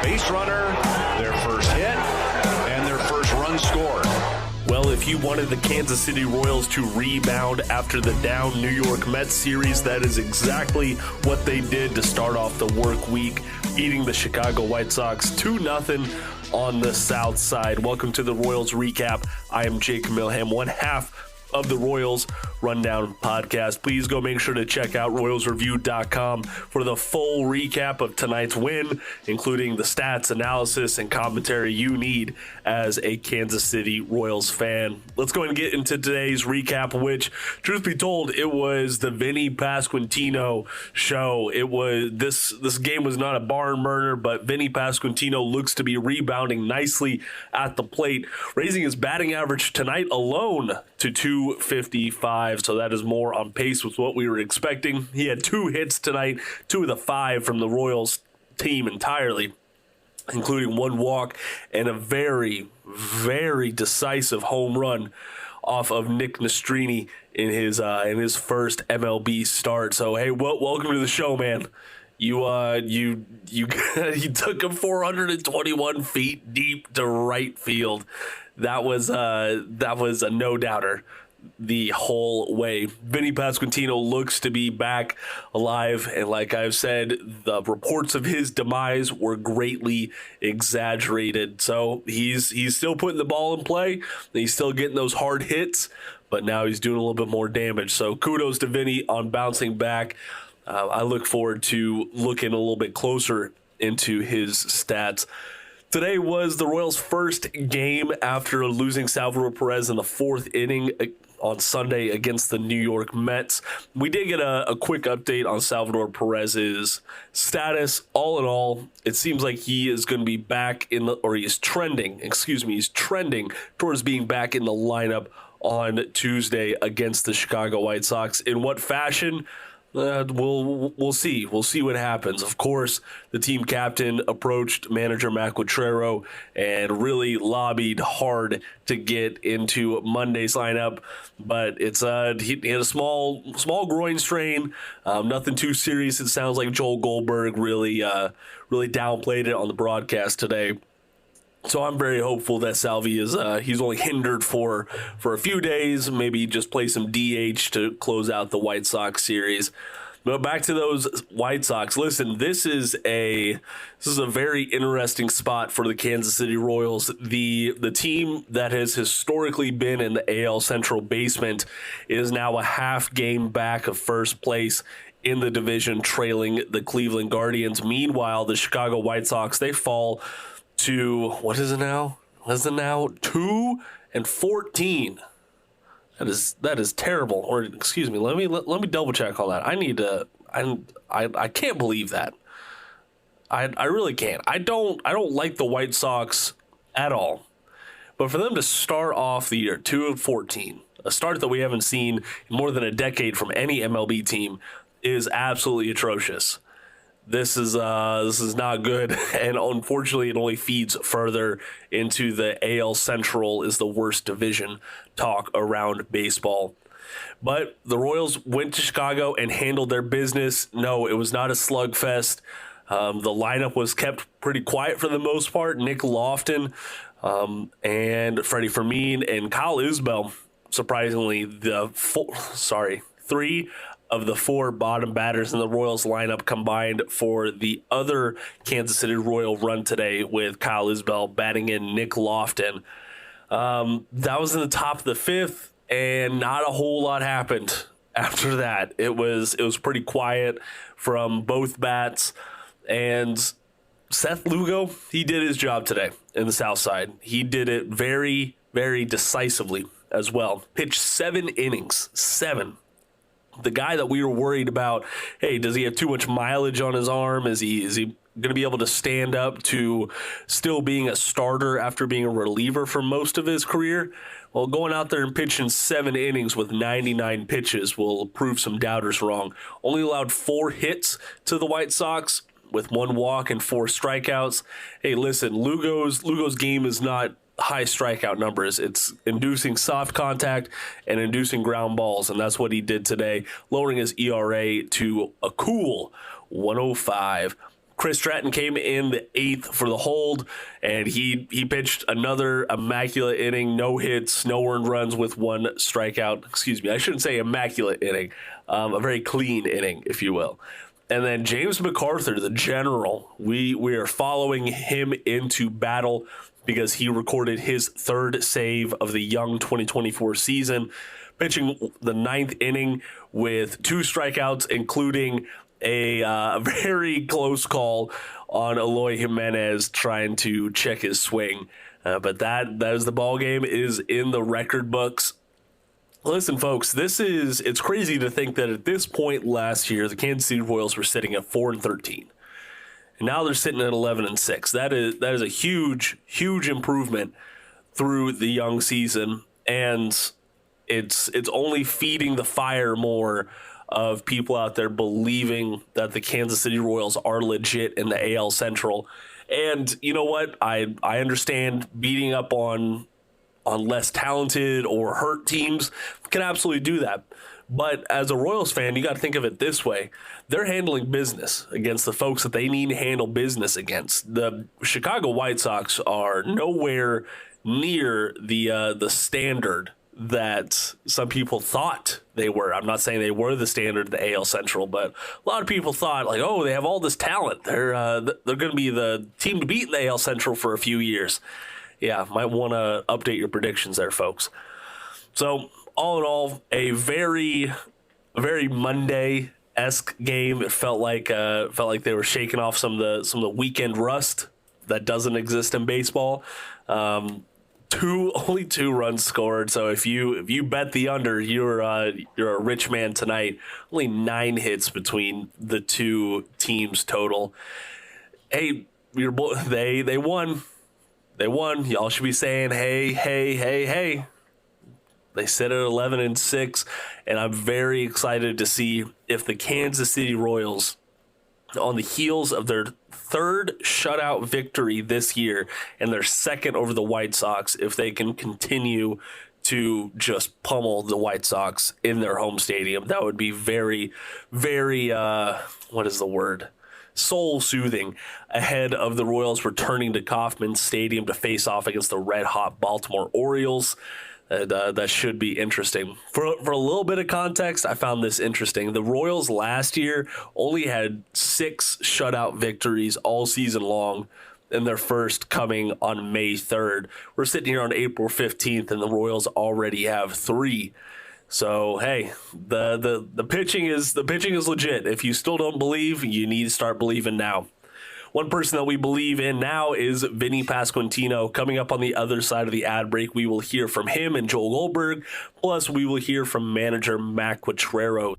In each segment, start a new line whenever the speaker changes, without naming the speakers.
base runner, their first hit, and their first run scored.
Well, if you wanted the Kansas City Royals to rebound after the down New York Mets series, that is exactly what they did to start off the work week, beating the Chicago White Sox 2-0 on the South Side. Welcome to the Royals Recap. I am Jacob Milham, one half of the Royals Rundown podcast. Please go make sure to check out RoyalsReview.com for the full recap of tonight's win, including the stats, analysis, and commentary you need as a Kansas City Royals fan. Let's go and get into today's recap, which, truth be told, it was the Vinnie Pasquantino show. It was this game was not a barn burner, but Vinnie Pasquantino looks to be rebounding nicely at the plate, raising his batting average tonight alone to 255. So that is more on pace with what we were expecting. He had 2 hits tonight, 2 of the 5 from the Royals team entirely, including 1 walk and a very, very decisive home run off of Nick Nastrini in his first MLB start. So hey, welcome to the show, man. You took him 421 feet deep to right field. That was a no doubter the whole way. Vinnie Pasquantino looks to be back alive, and like I've said, the reports of his demise were greatly exaggerated. So he's still putting the ball in play, he's still getting those hard hits, but now he's doing a little bit more damage. So kudos to Vinnie on bouncing back. I look forward to looking a little bit closer into his stats. Today was the Royals' first game after losing Salvador Perez in the 4th inning on Sunday against the New York Mets. We did get a quick update on Salvador Perez's status. All in all, it seems like he is going to be back he's trending towards being back in the lineup on Tuesday against the Chicago White Sox. In what fashion? We'll see. We'll see what happens. Of course, the team captain approached manager Quatraro and really lobbied hard to get into Monday's lineup, but he had a small groin strain, nothing too serious. It sounds like Joel Goldberg really downplayed it on the broadcast today. So I'm very hopeful that Salvi he's only hindered for a few days, maybe just play some DH to close out the White Sox series. But back to those White Sox. Listen, this is a very interesting spot for the Kansas City Royals. The team that has historically been in the AL Central basement is now a half game back of first place in the division, trailing the Cleveland Guardians. Meanwhile, the Chicago White Sox, they fall to, what is it now? 2-14. That is terrible. Or excuse me, let me double check on that. I can't believe that. I really can't. I don't like the White Sox at all. But for them to start off the year 2-14, a start that we haven't seen in more than a decade from any MLB team, is absolutely atrocious. This is not good, and unfortunately, it only feeds further into the AL Central is the worst division talk around baseball. But the Royals went to Chicago and handled their business. No, it was not a slugfest. The lineup was kept pretty quiet for the most part. Nick Lofton and Freddie Fermin and Kyle Isbell, surprisingly, 3 of the 4 bottom batters in the Royals lineup combined for the other Kansas City Royal run today, with Kyle Isbell batting in Nick Lofton. That was in the top of the 5th, and not a whole lot happened after that. It was pretty quiet from both bats, and Seth Lugo, he did his job today in the South Side. He did it very, very decisively as well. Pitched 7 innings. 7. The guy that we were worried about, hey, does he have too much mileage on his arm? Is he going to be able to stand up to still being a starter after being a reliever for most of his career? Well, going out there and pitching 7 innings with 99 pitches will prove some doubters wrong. Only allowed 4 hits to the White Sox with 1 walk and 4 strikeouts. Hey, listen, Lugo's game is not high strikeout numbers. It's inducing soft contact and inducing ground balls, and that's what he did today, lowering his ERA to a cool 105. Chris Stratton came in the 8th for the hold, and he pitched another immaculate inning, no hits, no earned runs with 1 strikeout. Excuse me, I shouldn't say immaculate inning, a very clean inning, if you will. And then James McArthur, the general, we are following him into battle because he recorded his 3rd save of the young 2024 season, pitching the 9th inning with 2 strikeouts, including a very close call on Eloy Jimenez trying to check his swing. But that is the ball game, is in the record books. Listen, folks, it's crazy to think that at this point last year, the Kansas City Royals were sitting at 4-13. And now they're sitting at 11-6. That is a huge, huge improvement through the young season. And it's only feeding the fire more of people out there believing that the Kansas City Royals are legit in the AL Central. And you know what? I understand beating up on less talented or hurt teams can absolutely do that. But as a Royals fan, you got to think of it this way. They're handling business against the folks that they need to handle business against. The Chicago White Sox are nowhere near the standard that some people thought they were. I'm not saying they were the standard of the AL Central, but a lot of people thought, like, oh, they have all this talent. They're going to be the team to beat in the AL Central for a few years. Yeah, might want to update your predictions there, folks. So, all in all, a very Monday-esque game. It felt like they were shaking off some of the weekend rust that doesn't exist in baseball. Only 2 runs scored. So if you bet the under, you're a rich man tonight. Only 9 hits between the 2 teams total. Hey, they won. They won. Y'all should be saying, hey. They sit at 11-6, and I'm very excited to see if the Kansas City Royals, on the heels of their 3rd shutout victory this year and their 2nd over the White Sox, if they can continue to just pummel the White Sox in their home stadium. That would be very, very, what is the word? Soul-soothing ahead of the Royals returning to Kauffman Stadium to face off against the red-hot Baltimore Orioles. That should be interesting. For a little bit of context, I found this interesting. The Royals last year only had 6 shutout victories all season long, and their first coming on May 3rd. We're sitting here on April 15th, and the Royals already have 3. So, hey, the pitching is legit. If you still don't believe, you need to start believing now. One person that we believe in now is Vinnie Pasquantino. Coming up on the other side of the ad break, we will hear from him and Joel Goldberg. Plus, we will hear from manager Matt Quatraro.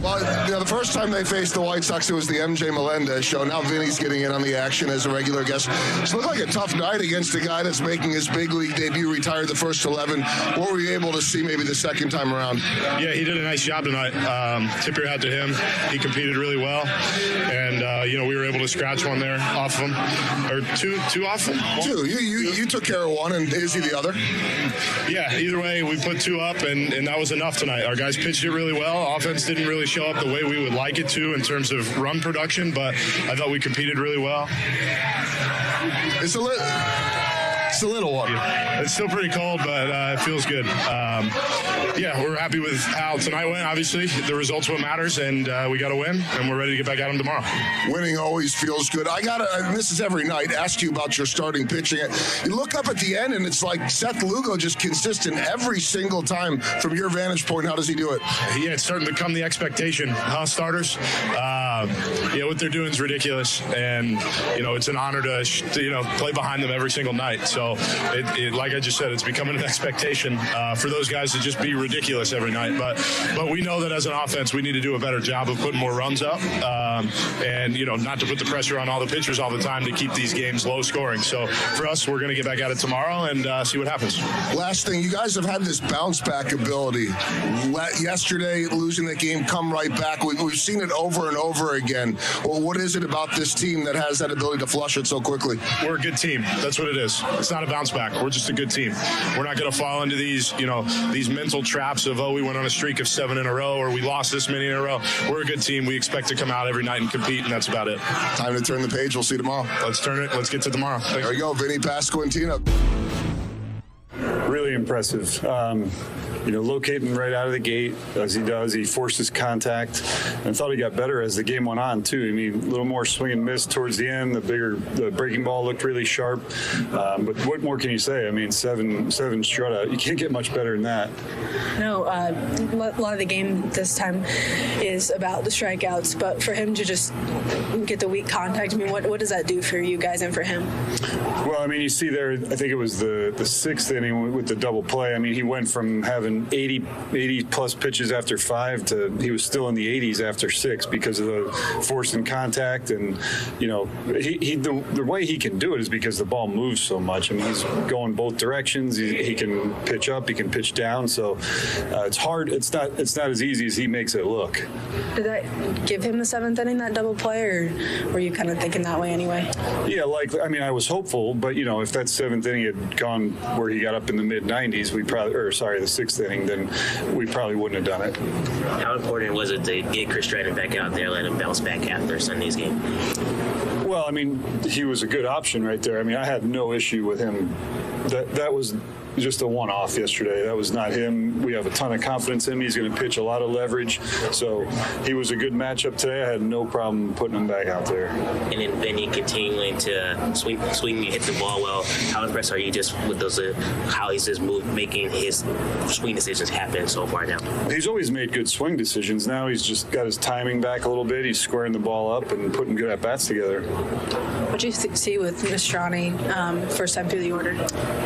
Well, the first time they faced the White Sox, it was the MJ Melendez show. Now Vinny's getting in on the action as a regular guest. It looked like a tough night against a guy that's making his big league debut, retired the first 11. What were you able to see maybe the second time around?
Yeah, he did a nice job tonight. Tip your hat to him. He competed really well. And, we were able to scratch one there off of him. Or two off him?
2. You took care of one, and Izzy the other?
Yeah, either way, we put 2 up, and that was enough tonight. Our guys pitched it really well. Offense didn't really show up the way we would like it to in terms of run production, but I thought we competed really well.
It's a little one.
It's still pretty cold, but it feels good. We're happy with how tonight went. Obviously, the results what matters, and we got to win, and we're ready to get back at them tomorrow.
Winning always feels good. I got to, this is every night, ask you about your starting pitching. You look up at the end, and it's like Seth Lugo just consistent every single time. From your vantage point, how does he do it?
Yeah, it's starting to become the expectation, starters? What they're doing is ridiculous, and, it's an honor to play behind them every single night. So, like I just said, it's becoming an expectation for those guys to just be ridiculous every night. But we know that as an offense, we need to do a better job of putting more runs up and, not to put the pressure on all the pitchers all the time to keep these games low scoring. So for us, we're going to get back at it tomorrow and see what happens.
Last thing, you guys have had this bounce back ability. Yesterday, losing that game, come right back. We've seen it over and over again. Well, what is it about this team that has that ability to flush it so quickly?
We're a good team. That's what it is. It's not a bounce back. We're just a good team. We're not going to fall into these mental traps of, we went on a streak of 7 in a row or we lost this many in a row. We're a good team. We expect to come out every night and compete, and that's about it.
Time to turn the page. We'll see you tomorrow.
Let's turn it. Let's get to tomorrow.
There we go. Vinnie Pasquantino.
Really impressive. Locating right out of the gate as he does. He forces contact, and thought he got better as the game went on too. I mean, a little more swing and miss towards the end. The breaking ball looked really sharp. But what more can you say? I mean, seven shutout. You can't get much better than that.
No, a lot of the game this time is about the strikeouts, but for him to just get the weak contact, I mean, what does that do for you guys and for him?
Well, I mean, you see there, I think it was the 6th inning with the double play. I mean, he went from having 80 plus pitches after 5 to he was still in the 80s after 6 because of the forcing contact. And, the way he can do it is because the ball moves so much. I mean, he's going both directions. He can pitch up, he can pitch down. So it's hard. It's not as easy as he makes it look.
Did that give him the 7th inning, that double play, or were you kind of thinking that way anyway?
Yeah, I was hopeful, but, if that 7th inning had gone where he got up in the mid-90s, the 6th inning, then we probably wouldn't have done it.
How important was it to get Chris Stratton back out there, let him bounce back after Sunday's game?
Well, I mean, he was a good option right there. I mean, I had no issue with him. That was just a one-off yesterday. That was not him. We have a ton of confidence in him. He's going to pitch a lot of leverage. So he was a good matchup today. I had no problem putting him back out there.
And then Vinnie continuing to swing and hit the ball well. How impressed are you just with those, how he's just making his swing decisions happen so far now?
He's always made good swing decisions. Now he's just got his timing back a little bit. He's squaring the ball up and putting good at-bats together.
What did you see with Mastrani first time through the order?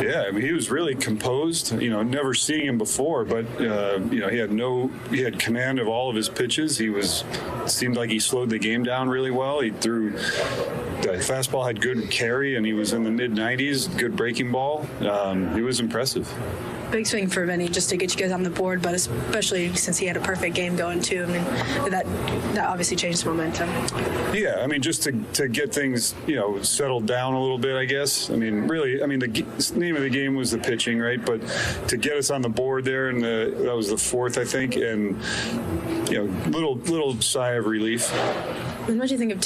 Yeah, I mean, he was really composed. Never seeing him before, but he had command of all of his pitches. Seemed like he slowed the game down really well. He threw the fastball, had good carry, and he was in the mid-90s. Good breaking ball. He was impressive.
Big swing for Vinnie just to get you guys on the board, but especially since he had a perfect game going too. I mean, that obviously changed the momentum.
Yeah, I mean, just to get things, settled down a little bit, I guess. I mean, really, the name of the game was the pitching, right? But to get us on the board there, and that was the 4th, I think, and little sigh of relief.
And what do you think of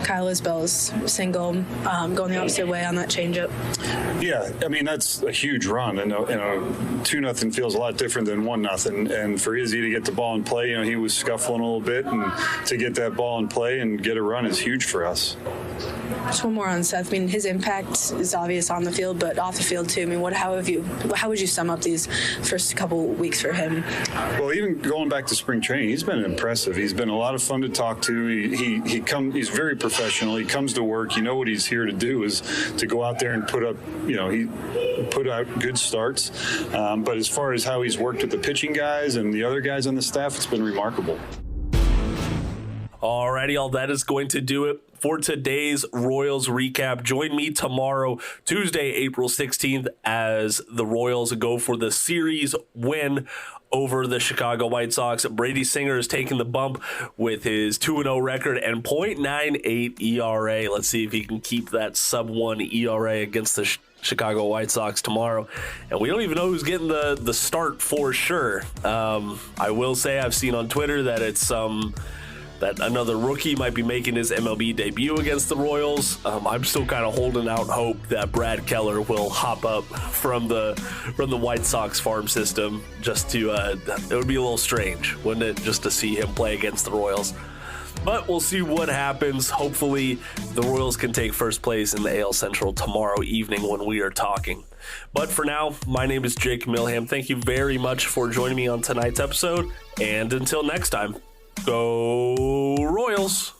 Kyle Isbell's single going the opposite way on that changeup? Yeah,
I mean, that's a huge run, and 2-0 feels a lot different than 1-0. And for Izzy to get the ball in play, he was scuffling a little bit, and to get that ball in play and get a run is huge for us.
Just one more on Seth. I mean, his impact is obvious on the field, but off the field too. I mean, how would you sum up these first couple weeks for him?
Well, even going back to spring training, he's been impressive. He's been a lot of fun to talk to. He's very professional. He comes to work. What he's here to do is to go out there and put up. He put out good starts. But as far as how he's worked with the pitching guys and the other guys on the staff, it's been remarkable.
Alrighty, all that is going to do it for today's Royals recap. Join me tomorrow, Tuesday, April 16th, as the Royals go for the series win over the Chicago White Sox. Brady Singer is taking the bump with his 2-0 record and .98 ERA. Let's see if he can keep that sub-1 ERA against the Chicago White Sox tomorrow. And we don't even know who's getting the start for sure. I will say I've seen on Twitter that it's that another rookie might be making his MLB debut against the Royals. I'm still kind of holding out hope that Brad Keller will hop up from the White Sox farm system. Just to it would be a little strange, wouldn't it, just to see him play against the Royals. But we'll see what happens. Hopefully the Royals can take first place in the AL Central tomorrow evening when we are talking. But for now, my name is Jacob Milham. Thank you very much for joining me on tonight's episode. And until next time, go Royals!